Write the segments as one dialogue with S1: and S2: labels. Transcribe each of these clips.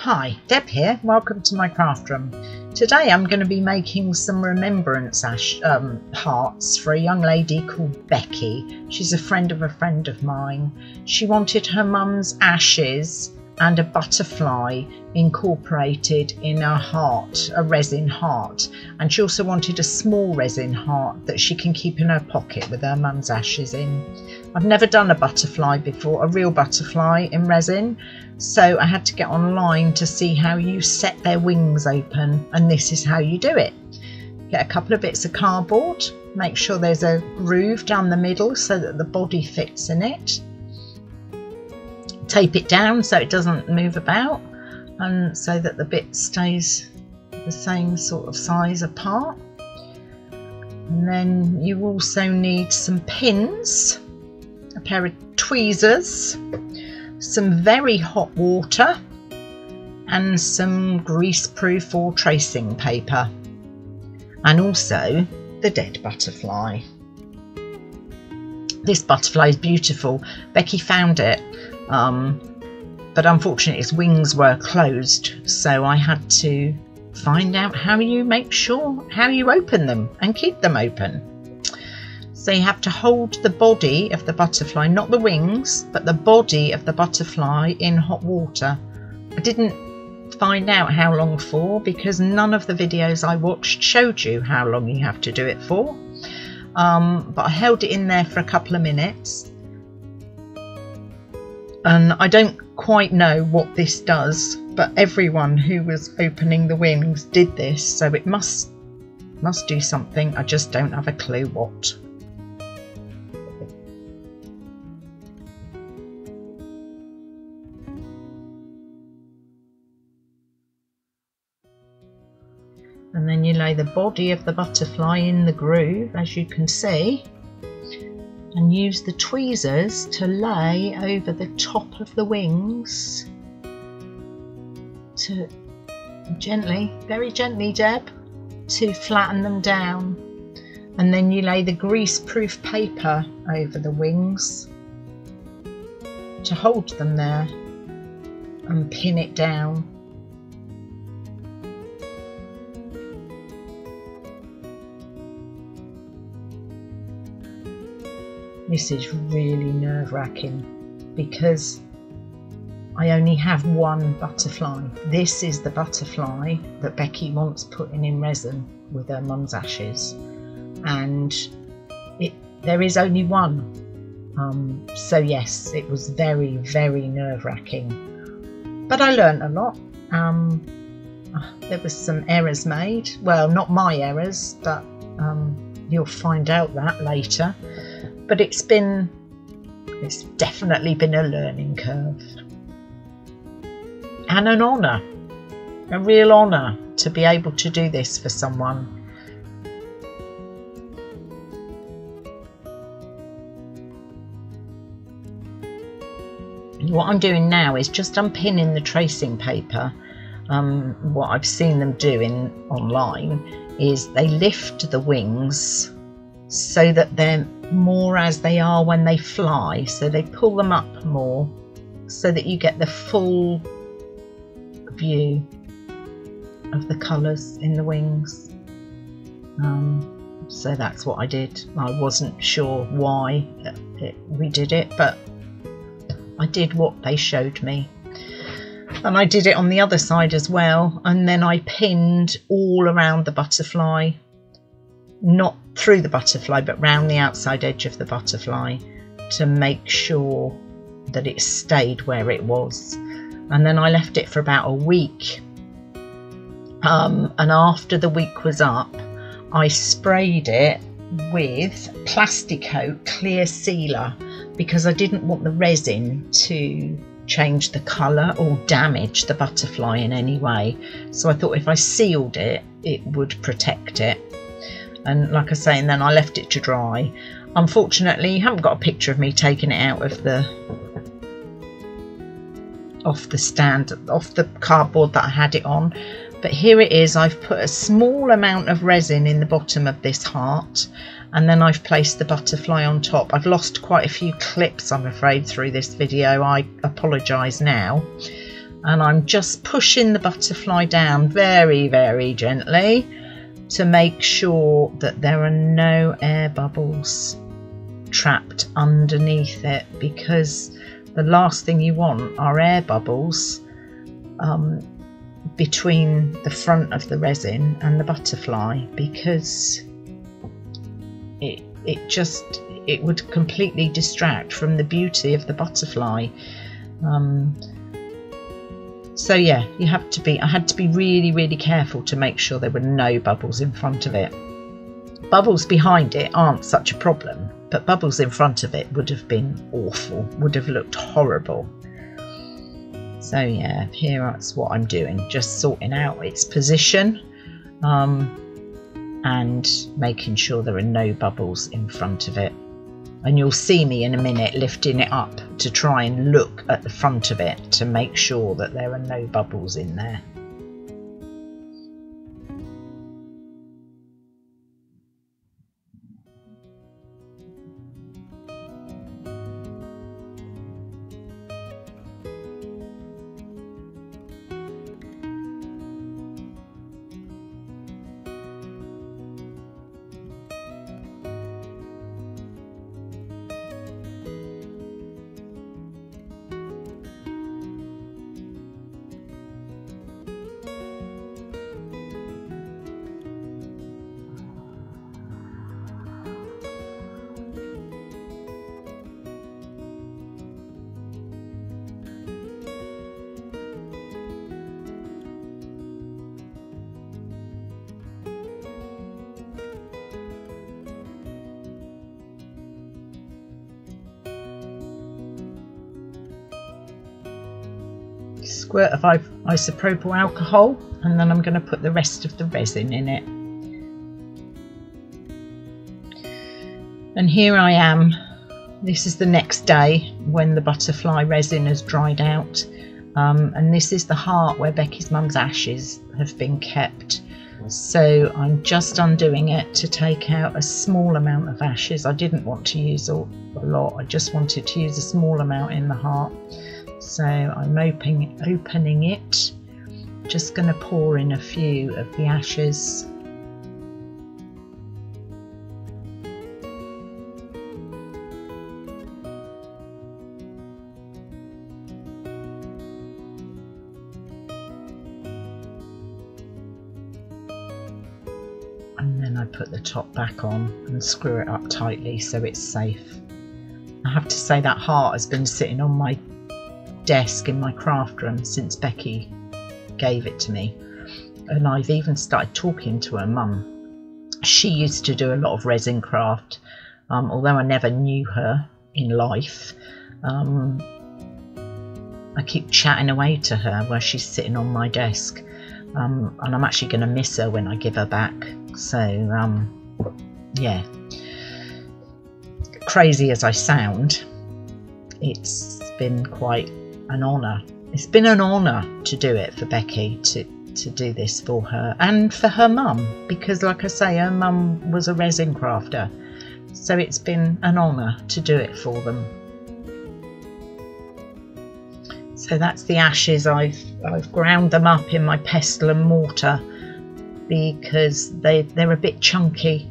S1: Hi, Deb here. Welcome to my craft room. Today I'm going to be making some remembrance hearts for a young lady called Becky. She's a friend of mine. She wanted her mum's ashes and a butterfly incorporated in a heart, a resin heart, and she also wanted a small resin heart that she can keep in her pocket with her mum's ashes in. I've never done a butterfly before, a real butterfly in resin, so I had to get online to see how you set their wings open, and this is how you do it. Get a couple of bits of cardboard, make sure there's a groove down the middle so that the body fits in it. Tape it down so it doesn't move about and so that the bit stays the same sort of size apart. And then you also need some pins, a pair of tweezers, some very hot water and some greaseproof or tracing paper, and also the dead butterfly. This butterfly is beautiful. Becky found it. But unfortunately its wings were closed, so I had to find out how you open them and keep them open. So you have to hold the body of the butterfly, not the wings, but the body of the butterfly in hot water. I didn't find out how long for because none of the videos I watched showed you how long you have to do it for. But I held it in there for a couple of minutes. And I don't quite know what this does, but everyone who was opening the wings did this, so it must do something. I just don't have a clue what. And then you lay the body of the butterfly in the groove, as you can see, and use the tweezers to lay over the top of the wings to gently, very gently, Deb, to flatten them down. And then you lay the greaseproof paper over the wings to hold them there and pin it down. This is really nerve-wracking because I only have one butterfly. This is the butterfly that Becky wants putting in resin with her mum's ashes, and there is only one. So yes, it was very, very nerve-wracking, but I learned a lot. There was some errors made. Well, not my errors, but you'll find out that later. But it's definitely been a learning curve and an honour, a real honour to be able to do this for someone. What I'm doing now is just unpinning the tracing paper. What I've seen them doing online is they lift the wings so that they're more as they are when they fly, so they pull them up more so that you get the full view of the colours in the wings. So that's what I did. I wasn't sure why we did it, but I did what they showed me, and I did it on the other side as well. And then I pinned all around the butterfly, not through the butterfly but round the outside edge of the butterfly, to make sure that it stayed where it was. And then I left it for about a week, and after the week was up I sprayed it with Plasticoat clear sealer because I didn't want the resin to change the colour or damage the butterfly in any way. So I thought if I sealed it, it would protect it. And like I say, and then I left it to dry. Unfortunately, you haven't got a picture of me taking it out of off the cardboard that I had it on, but here it is. I've put a small amount of resin in the bottom of this heart, and then I've placed the butterfly on top. I've lost quite a few clips, I'm afraid, through this video. I apologise now, and I'm just pushing the butterfly down very, very gently to make sure that there are no air bubbles trapped underneath it, because the last thing you want are air bubbles between the front of the resin and the butterfly, because it would completely distract from the beauty of the butterfly. So yeah, I had to be really, really careful to make sure there were no bubbles in front of it. Bubbles behind it aren't such a problem, but bubbles in front of it would have been awful, would have looked horrible. So yeah, that's what I'm doing, just sorting out its position and making sure there are no bubbles in front of it. And you'll see me in a minute lifting it up to try and look at the front of it to make sure that there are no bubbles in there. Squirt of isopropyl alcohol, and then I'm going to put the rest of the resin in it. And here I am. This is the next day when the butterfly resin has dried out, and this is the heart where Becky's mum's ashes have been kept. So I'm just undoing it to take out a small amount of ashes. I didn't want to use a lot, I just wanted to use a small amount in the heart. So I'm opening it, just going to pour in a few of the ashes. And then I put the top back on and screw it up tightly so it's safe. I have to say that heart has been sitting on my desk in my craft room since Becky gave it to me, and I've even started talking to her mum. She used to do a lot of resin craft, although I never knew her in life. I keep chatting away to her while she's sitting on my desk, and I'm actually going to miss her when I give her back. So yeah, crazy as I sound, it's been quite an honour. It's been an honour to do it for Becky, to do this for her and for her mum, because like I say, her mum was a resin crafter, so it's been an honour to do it for them. So that's the ashes. I've ground them up in my pestle and mortar because they're a bit chunky.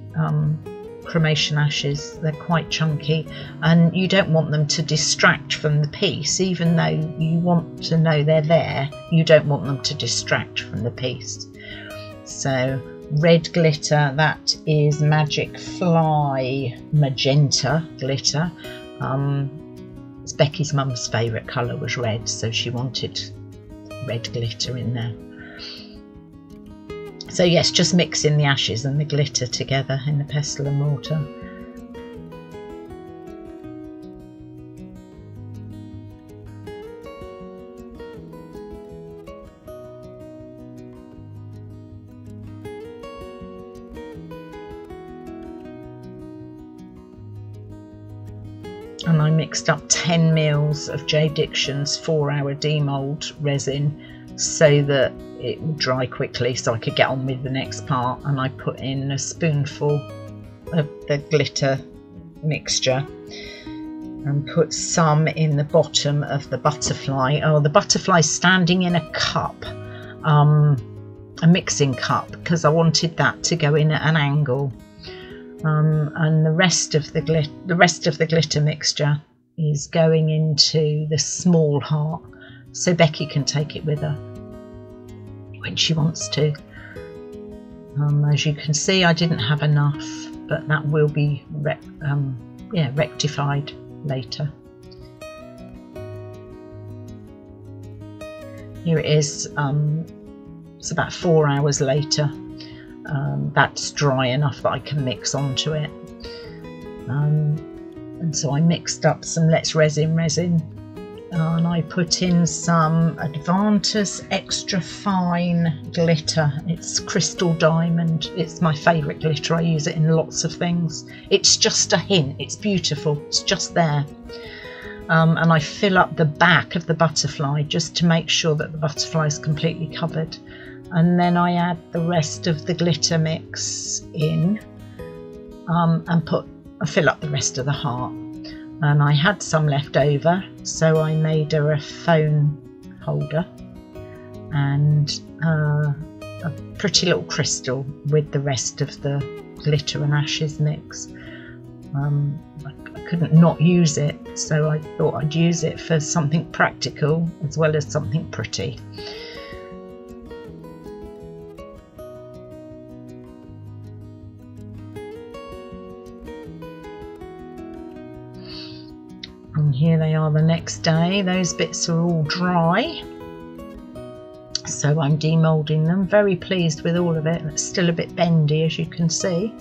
S1: Cremation ashes, they're quite chunky, and you don't want them to distract from the piece. Even though you want to know they're there, you don't want them to distract from the piece. So red glitter, that is Magicfly Magenta glitter. It's Becky's mum's favourite colour was red, so she wanted red glitter in there. So yes, just mixing the ashes and the glitter together in the pestle and mortar. And I mixed up 10 mils of JDiction's 4-hour demold resin so that it would dry quickly so I could get on with the next part, and I put in a spoonful of the glitter mixture and put some in the bottom of the butterfly. Oh, the butterfly's standing in a cup, a mixing cup, because I wanted that to go in at an angle. And the rest of the glitter mixture is going into the small heart, so Becky can take it with her when she wants to. As you can see, I didn't have enough, but that will be rectified later. Here it is. It's about 4 hours later. That's dry enough that I can mix onto it. And so I mixed up some Let's Resin and I put in some Advantus extra fine glitter. It's crystal diamond. It's my favourite glitter. I use it in lots of things. It's just a hint. It's beautiful. It's just there. And I fill up the back of the butterfly just to make sure that the butterfly is completely covered. And then I add the rest of the glitter mix in and fill up the rest of the heart. And I had some left over, so I made her a phone holder and a pretty little crystal with the rest of the glitter and ashes mix. I couldn't not use it, so I thought I'd use it for something practical as well as something pretty. And here they are the next day. Those bits are all dry, so I'm demoulding them. Very pleased with all of it. It's still a bit bendy, as you can see,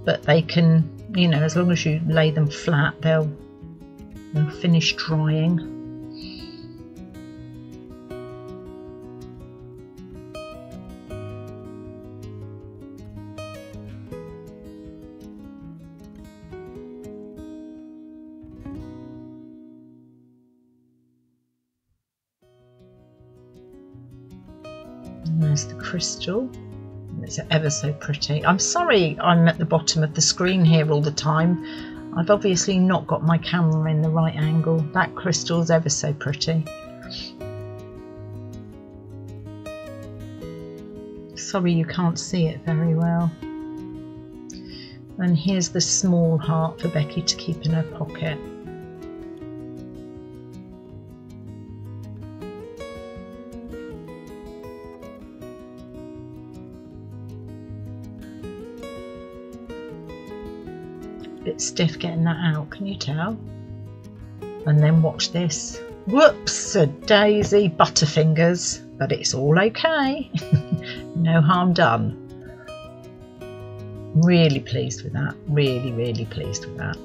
S1: but they can, you know, as long as you lay them flat, they'll finish drying. And there's the crystal. It's ever so pretty. I'm sorry I'm at the bottom of the screen here all the time. I've obviously not got my camera in the right angle. That crystal's ever so pretty. Sorry you can't see it very well. And here's the small heart for Becky to keep in her pocket. Bit stiff getting that out, can you tell? And then watch this. Whoops, a daisy, butterfingers, but it's all okay. No harm done. Really pleased with that. Really pleased with that.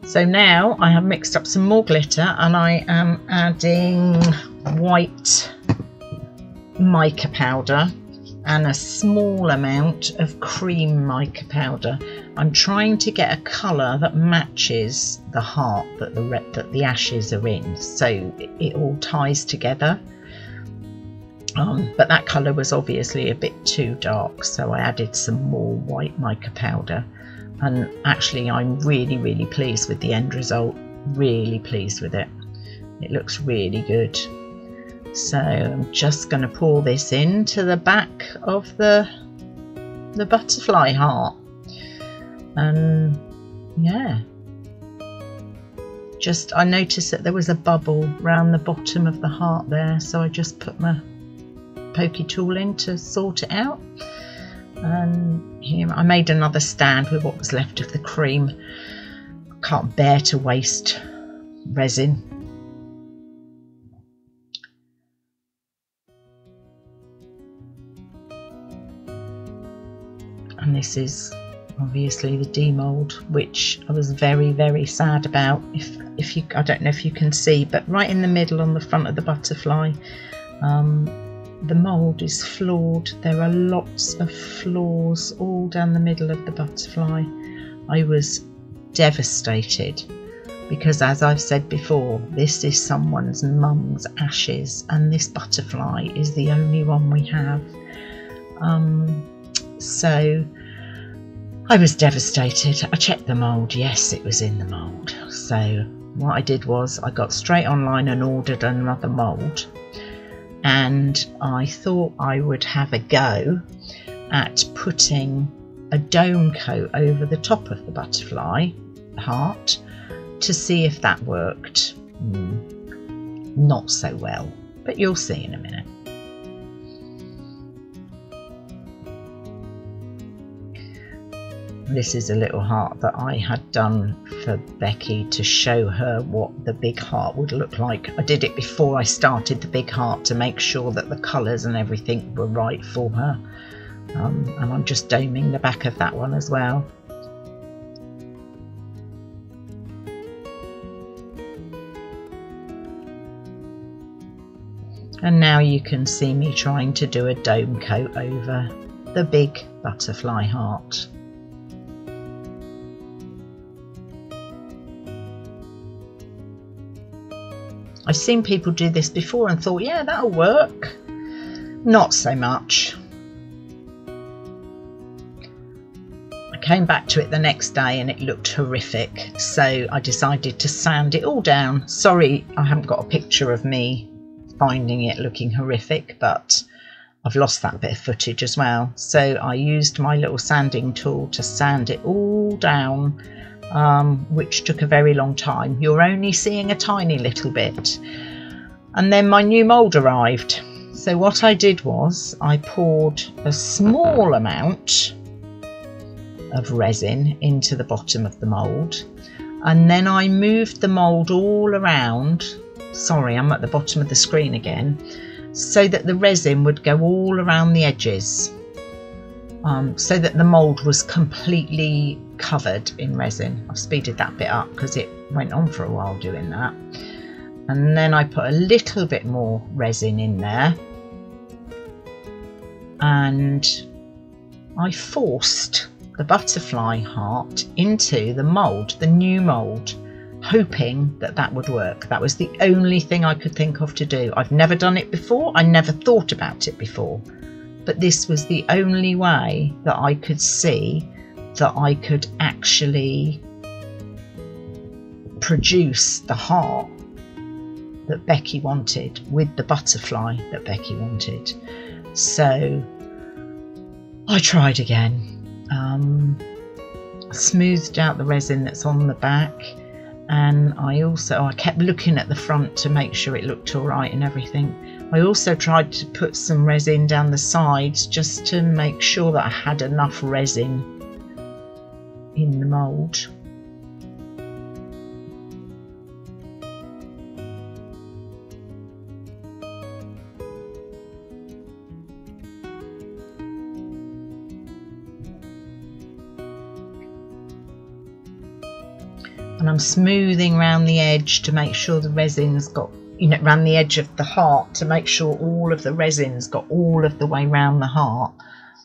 S1: So now I have mixed up some more glitter and I am adding white mica powder and a small amount of cream mica powder. I'm trying to get a colour that matches the heart that the ashes are in, so it all ties together. But that colour was obviously a bit too dark, so I added some more white mica powder. And actually I'm really pleased with the end result. Really pleased with it. It looks really good. So I'm just going to pour this into the back of the butterfly heart. And yeah, I noticed that there was a bubble round the bottom of the heart there, so I just put my pokey tool in to sort it out. And here I made another stand with what was left of the cream. I can't bear to waste resin. And this is obviously the demold, which I was very sad about. I don't know if you can see, but right in the middle on the front of the butterfly, the mould is flawed. There are lots of flaws all down the middle of the butterfly. I was devastated because, as I've said before, this is someone's mum's ashes and this butterfly is the only one we have. So I was devastated. I checked the mould. Yes, it was in the mould. So what I did was I got straight online and ordered another mould, and I thought I would have a go at putting a dome coat over the top of the butterfly heart to see if that worked. Not so well, but you'll see in a minute. This is a little heart that I had done for Becky to show her what the big heart would look like. I did it before I started the big heart to make sure that the colours and everything were right for her. And I'm just doming the back of that one as well. And now you can see me trying to do a dome coat over the big butterfly heart. I've seen people do this before and thought, yeah, that'll work. Not so much. I came back to it the next day and it looked horrific, so I decided to sand it all down. Sorry, I haven't got a picture of me finding it looking horrific, but I've lost that bit of footage as well. So I used my little sanding tool to sand it all down, which took a very long time. You're only seeing a tiny little bit. And then my new mould arrived. So what I did was I poured a small amount of resin into the bottom of the mould, and then I moved the mould all around. Sorry, I'm at the bottom of the screen again, so that the resin would go all around the edges, so that the mould was completely covered in resin. I've speeded that bit up because it went on for a while doing that. And then I put a little bit more resin in there, and I forced the butterfly heart into the mould, the new mould, hoping that that would work. That was the only thing I could think of to do. I've never done it before. I never thought about it before, but this was the only way that I could see that I could actually produce the heart that Becky wanted with the butterfly that Becky wanted. So I tried again. Smoothed out the resin that's on the back, and I kept looking at the front to make sure it looked all right and everything. I also tried to put some resin down the sides just to make sure that I had enough resin in the mould. And I'm smoothing around the edge to make sure the resin's got, around the edge of the heart, to make sure all of the resin's got all of the way around the heart.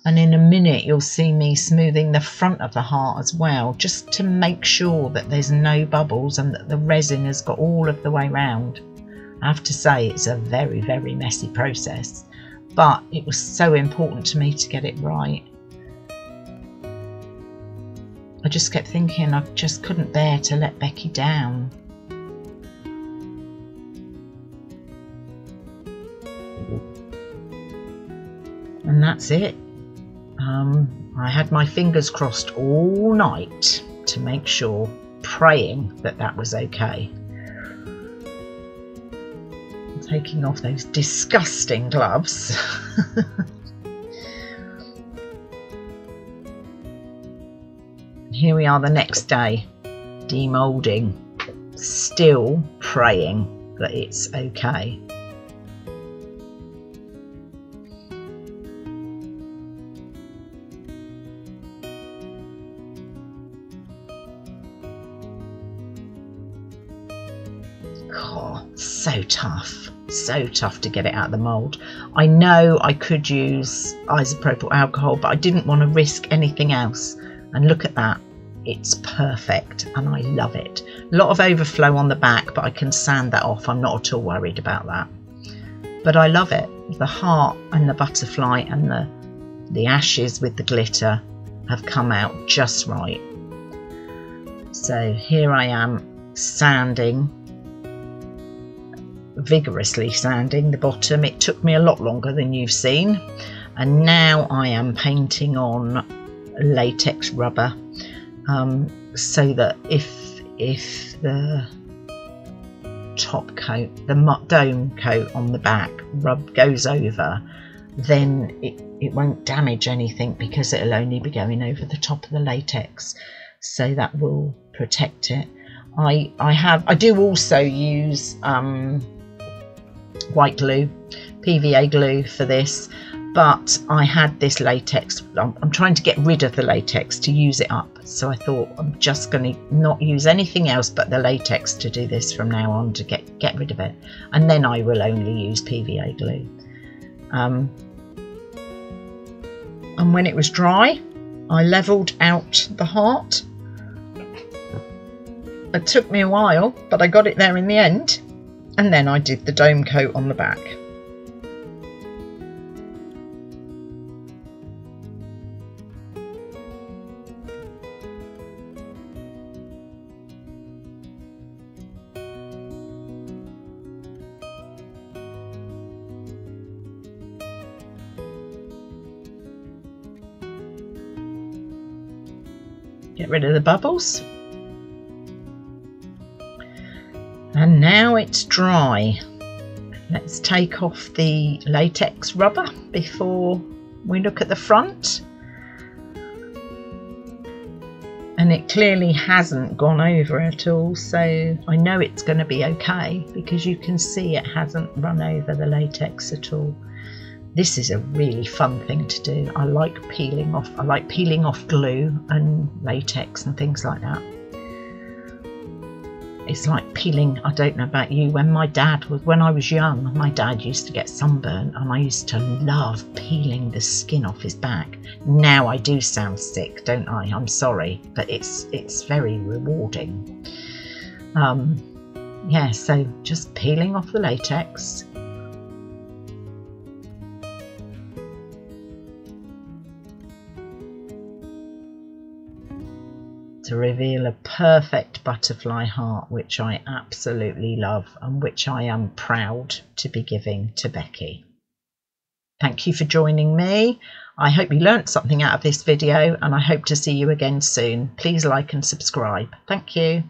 S1: And in a minute you'll see me smoothing the front of the heart as well, just to make sure that there's no bubbles and that the resin has got all of the way round. I have to say it's a very, very messy process, but it was so important to me to get it right. I just kept thinking I just couldn't bear to let Becky down. And that's it. I had my fingers crossed all night to make sure, praying that that was okay. I'm taking off those disgusting gloves. Here we are the next day, demoulding, still praying that it's okay. Oh, so tough to get it out of the mould. I know I could use isopropyl alcohol, but I didn't want to risk anything else. And look at that. It's perfect and I love it. A lot of overflow on the back, but I can sand that off. I'm not at all worried about that. But I love it. The heart and the butterfly and the ashes with the glitter. have come out just right. So here I am sanding, vigorously sanding the bottom. It took me a lot longer than you've seen, and now I am painting on latex rubber, so that if the top coat, the dome coat on the back goes over, then it won't damage anything, because it'll only be going over the top of the latex, so that will protect it. I do also use white glue, PVA glue for this, but I had this latex. I'm trying to get rid of the latex to use it up, so I thought I'm just going to not use anything else but the latex to do this from now on, to get rid of it, and then I will only use PVA glue. And when it was dry, I levelled out the heart. It took me a while, but I got it there in the end, and then I did the dome coat on the back. Get rid of the bubbles. And now it's dry. Let's take off the latex rubber before we look at the front. And it clearly hasn't gone over at all, so I know it's going to be okay, because you can see it hasn't run over the latex at all. This is a really fun thing to do. I like peeling off glue and latex and things like that. It's like peeling, I don't know about you, when I was young, my dad used to get sunburn, and I used to love peeling the skin off his back. Now I do sound sick, don't I? I'm sorry, but it's very rewarding. Yeah, so just peeling off the latex. To reveal a perfect butterfly heart, which I absolutely love, and which I am proud to be giving to Becky. Thank you for joining me. I hope you learnt something out of this video, and I hope to see you again soon. Please like and subscribe. Thank you.